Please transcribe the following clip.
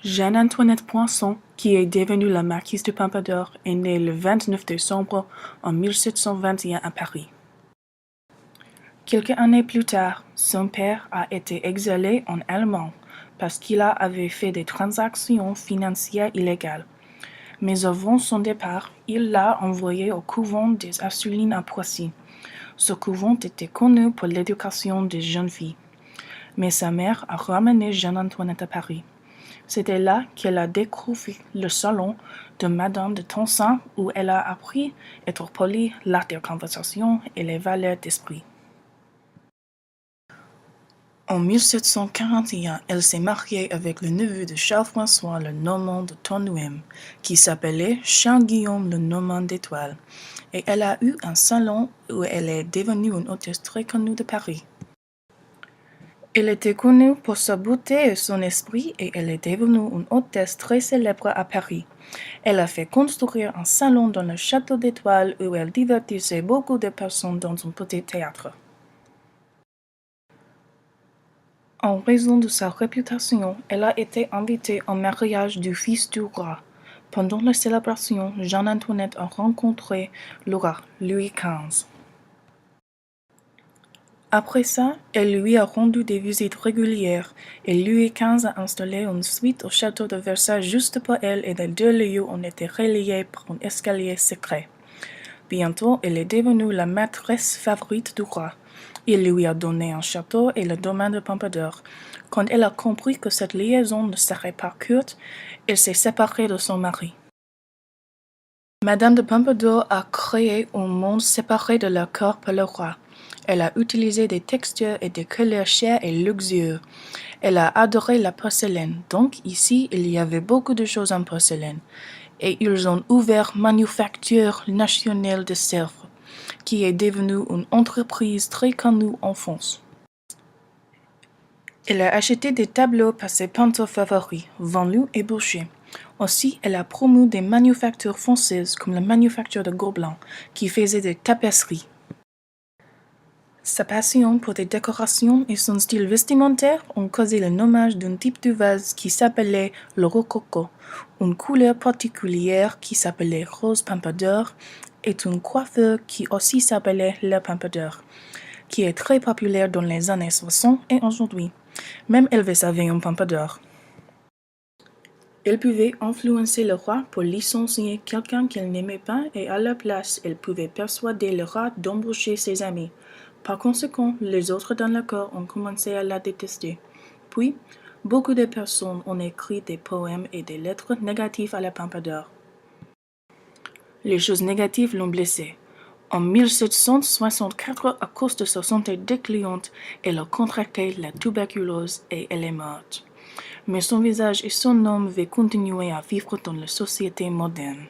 Jeanne-Antoinette Poinçon, qui est devenue la marquise de Pompadour, est née le 29 décembre en 1721 à Paris. Quelques années plus tard, son père a été exilé en Allemagne parce qu'il avait fait des transactions financières illégales. Mais avant son départ, il l'a envoyé au couvent des Ursulines à Poissy. Ce couvent était connu pour l'éducation des jeunes filles. Mais sa mère a ramené Jeanne-Antoinette à Paris. C'était là qu'elle a découvert le salon de Madame de Tencin où elle a appris à être polie, l'art de conversation et les valeurs d'esprit. En 1741, elle s'est mariée avec le neveu de Charles-François le Normand de Tournuem, qui s'appelait Charles-Guillaume le Normand d'Étoile, et elle a eu un salon où elle est devenue une hôtesse très connue de Paris. Elle était connue pour sa beauté et son esprit et elle est devenue une hôtesse très célèbre à Paris. Elle a fait construire un salon dans le château d'Étoile où elle divertissait beaucoup de personnes dans un petit théâtre. En raison de sa réputation, elle a été invitée au mariage du fils du roi. Pendant la célébration, Jeanne-Antoinette a rencontré le roi Louis XV. Après ça, elle lui a rendu des visites régulières et Louis XV a installé une suite au château de Versailles juste pour elle et les deux lieux ont été reliés par un escalier secret. Bientôt, elle est devenue la maîtresse favorite du roi. Il lui a donné un château et le domaine de Pompadour. Quand elle a compris que cette liaison ne serait pas courte, elle s'est séparée de son mari. Madame de Pompadour a créé un monde séparé de leur corps par le roi. Elle a utilisé des textures et des couleurs chères et luxueuses. Elle a adoré la porcelaine, donc ici il y avait beaucoup de choses en porcelaine. Et ils ont ouvert Manufacture nationale de Sèvres, qui est devenue une entreprise très connue en France. Elle a acheté des tableaux par ses peintures favoris, Van Loo et Boucher. Aussi, elle a promu des manufactures françaises comme la manufacture de Gobelin, qui faisait des tapisseries. Sa passion pour des décorations et son style vestimentaire ont causé le nommage d'un type de vase qui s'appelait le rococo, une couleur particulière qui s'appelait rose pompadour et une coiffure qui aussi s'appelait le pompadour, qui est très populaire dans les années 60 et aujourd'hui. Même Elvis avait un pompadour. Elle pouvait influencer le roi pour licencier quelqu'un qu'elle n'aimait pas et à la place, elle pouvait persuader le roi d'embaucher ses amis. Par conséquent, les autres dans le corps ont commencé à la détester. Puis, beaucoup de personnes ont écrit des poèmes et des lettres négatives à la Pompadour. Les choses négatives l'ont blessée. En 1764, à cause de sa santé déclinante, elle a contracté la tuberculose et elle est morte. Mais son visage et son nom vont continuer à vivre dans la société moderne.